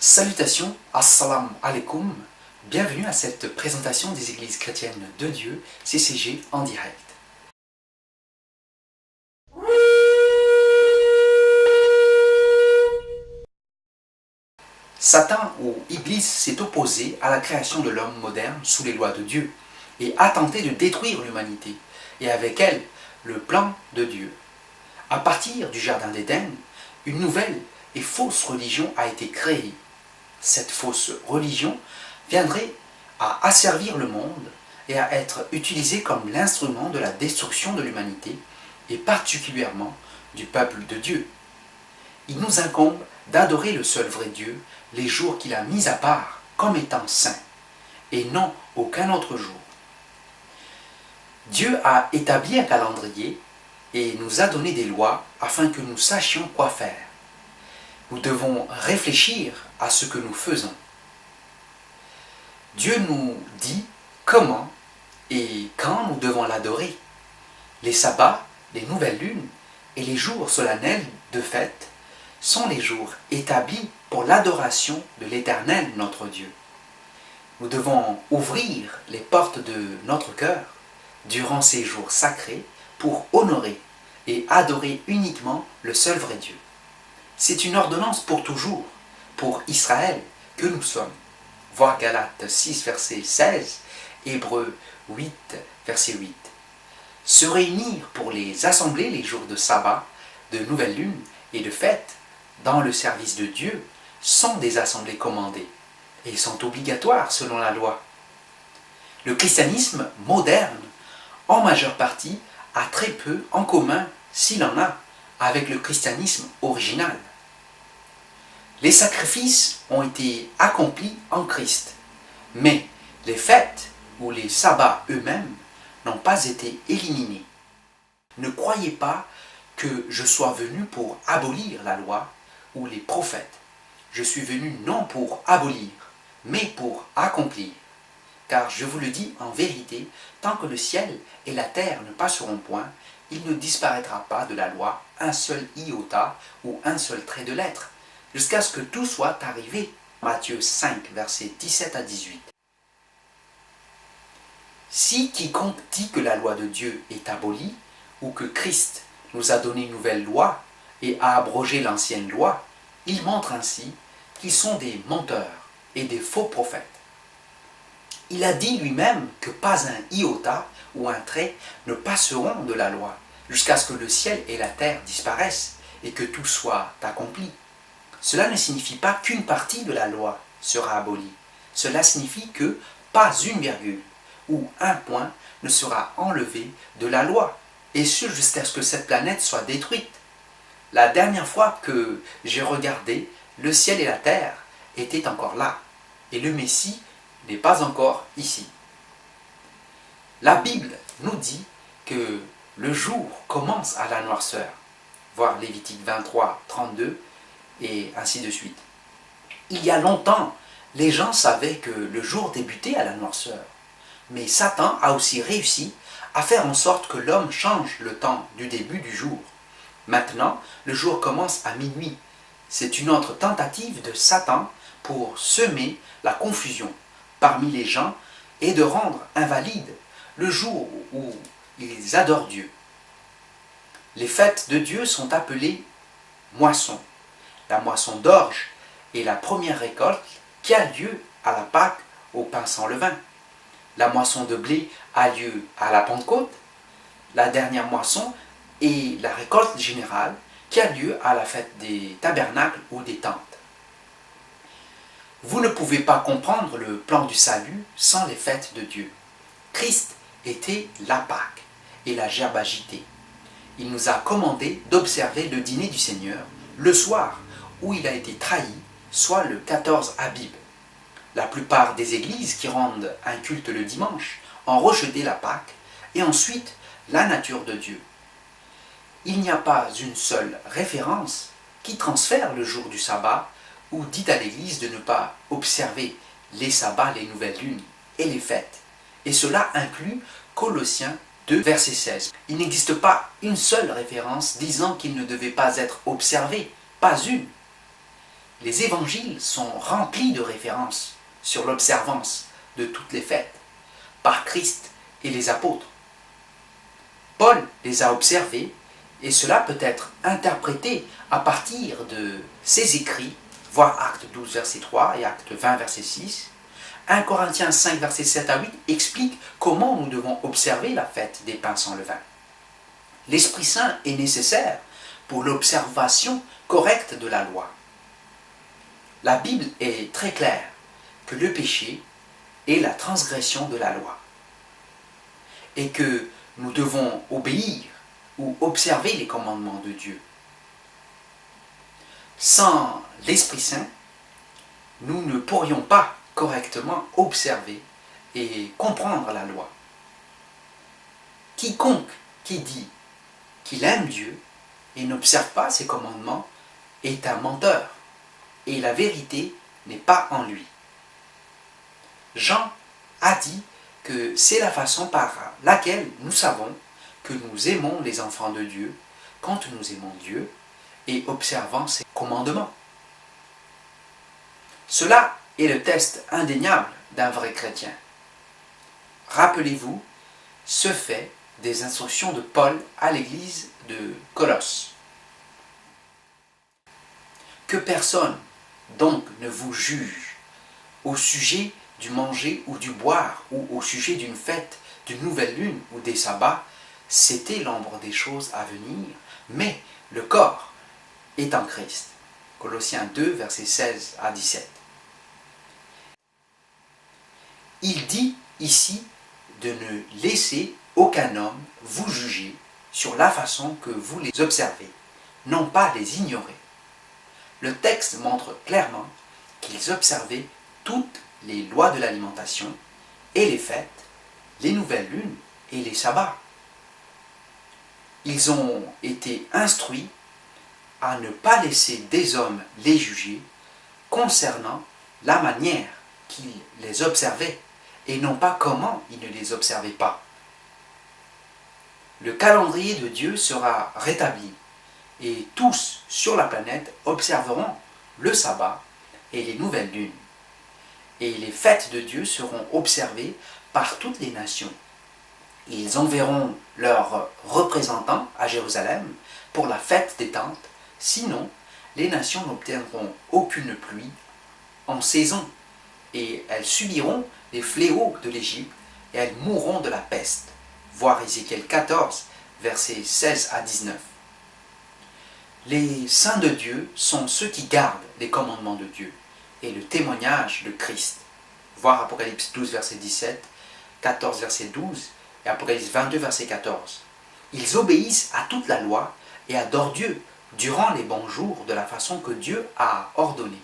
Salutations, assalamu alaikum, bienvenue à cette présentation des Églises chrétiennes de Dieu, CCG en direct. Satan ou Iblis s'est opposé à la création de l'homme moderne sous les lois de Dieu et a tenté de détruire l'humanité et avec elle le plan de Dieu. À partir du Jardin d'Éden, une nouvelle et fausse religion a été créée. Cette fausse religion viendrait à asservir le monde et à être utilisée comme l'instrument de la destruction de l'humanité et particulièrement du peuple de Dieu. Il nous incombe d'adorer le seul vrai Dieu les jours qu'il a mis à part comme étant saints et non aucun autre jour. Dieu a établi un calendrier et nous a donné des lois afin que nous sachions quoi faire. Nous devons réfléchir à ce que nous faisons. Dieu nous dit comment et quand nous devons l'adorer. Les sabbats, les nouvelles lunes et les jours solennels de fête sont les jours établis pour l'adoration de l'Éternel notre Dieu. Nous devons ouvrir les portes de notre cœur durant ces jours sacrés pour honorer et adorer uniquement le seul vrai Dieu. C'est une ordonnance pour toujours, pour Israël, que nous sommes. Voir Galates 6, verset 16, Hébreux 8, verset 8. Se réunir pour les assemblées les jours de sabbat, de nouvelle lune et de fête dans le service de Dieu sont des assemblées commandées et sont obligatoires selon la loi. Le christianisme moderne, en majeure partie, a très peu en commun, s'il en a, avec le christianisme original. Les sacrifices ont été accomplis en Christ, mais les fêtes ou les sabbats eux-mêmes n'ont pas été éliminés. Ne croyez pas que je sois venu pour abolir la loi ou les prophètes. Je suis venu non pour abolir, mais pour accomplir. Car je vous le dis en vérité, tant que le ciel et la terre ne passeront point, il ne disparaîtra pas de la loi un seul iota ou un seul trait de lettre, jusqu'à ce que tout soit arrivé. Matthieu 5, versets 17 à 18. Si quiconque dit que la loi de Dieu est abolie, ou que Christ nous a donné une nouvelle loi et a abrogé l'ancienne loi, il montre ainsi qu'ils sont des menteurs et des faux prophètes. Il a dit lui-même que pas un iota ou un trait ne passeront de la loi, jusqu'à ce que le ciel et la terre disparaissent et que tout soit accompli. Cela ne signifie pas qu'une partie de la loi sera abolie. Cela signifie que pas une virgule ou un point ne sera enlevé de la loi, et ce jusqu'à ce que cette planète soit détruite. La dernière fois que j'ai regardé, le ciel et la terre étaient encore là, et le Messie n'est pas encore ici. La Bible nous dit que le jour commence à la noirceur, voir Lévitique 23, 32, et ainsi de suite. Il y a longtemps, les gens savaient que le jour débutait à la noirceur, mais Satan a aussi réussi à faire en sorte que l'homme change le temps du début du jour. Maintenant, le jour commence à minuit. C'est une autre tentative de Satan pour semer la confusion parmi les gens et de rendre invalide le jour où ils adorent Dieu. Les fêtes de Dieu sont appelées moissons. La moisson d'orge est la première récolte qui a lieu à la Pâque au pain sans levain. La moisson de blé a lieu à la Pentecôte. La dernière moisson est la récolte générale qui a lieu à la fête des tabernacles ou des tentes. Vous ne pouvez pas comprendre le plan du salut sans les fêtes de Dieu. Christ était la Pâque et la gerbe agitée. Il nous a commandé d'observer le dîner du Seigneur le soir où il a été trahi, soit le 14 Abib. La plupart des églises qui rendent un culte le dimanche ont rejeté la Pâque et ensuite la nature de Dieu. Il n'y a pas une seule référence qui transfère le jour du sabbat ou dit à l'église de ne pas observer les sabbats, les nouvelles lunes et les fêtes. Et cela inclut Colossiens 2, verset 16. Il n'existe pas une seule référence disant qu'il ne devait pas être observé, pas une. les évangiles sont remplis de références sur l'observance de toutes les fêtes par Christ et les apôtres. Paul les a observées et cela peut être interprété à partir de ses écrits, voir Actes 12, verset 3 et Actes 20, verset 6. 1 Corinthiens 5, verset 7 à 8 explique comment nous devons observer la fête des pains sans levain. L'Esprit Saint est nécessaire pour l'observation correcte de la loi. La Bible est très claire que le péché est la transgression de la loi et que nous devons obéir ou observer les commandements de Dieu. Sans l'Esprit Saint, nous ne pourrions pas correctement observer et comprendre la loi. Quiconque qui dit qu'il aime Dieu et n'observe pas ses commandements est un menteur, et la vérité n'est pas en lui. Jean a dit que c'est la façon par laquelle nous savons que nous aimons les enfants de Dieu quand nous aimons Dieu et observant ses commandements. Cela est le test indéniable d'un vrai chrétien. Rappelez-vous ce fait des instructions de Paul à l'église de Colosse. Que personne donc ne vous juge au sujet du manger ou du boire ou au sujet d'une fête, d'une nouvelle lune ou des sabbats, c'était l'ombre des choses à venir, mais le corps est en Christ. Colossiens 2, versets 16 à 17. Il dit ici de ne laisser aucun homme vous juger sur la façon que vous les observez, non pas les ignorer. Le texte montre clairement qu'ils observaient toutes les lois de l'alimentation et les fêtes, les nouvelles lunes et les sabbats. Ils ont été instruits à ne pas laisser des hommes les juger concernant la manière qu'ils les observaient et non pas comment ils ne les observaient pas. Le calendrier de Dieu sera rétabli et tous sur la planète observeront le sabbat et les nouvelles lunes. Et les fêtes de Dieu seront observées par toutes les nations. Ils enverront leurs représentants à Jérusalem pour la fête des tentes, sinon les nations n'obtiendront aucune pluie en saison et elles subiront les fléaux de l'Égypte et elles mourront de la peste. Voir Ézéchiel 14, versets 16 à 19. Les saints de Dieu sont ceux qui gardent les commandements de Dieu et le témoignage de Christ. Voir Apocalypse 12, verset 17, 14, verset 12 et Apocalypse 22, verset 14. Ils obéissent à toute la loi et adorent Dieu durant les bons jours de la façon que Dieu a ordonné.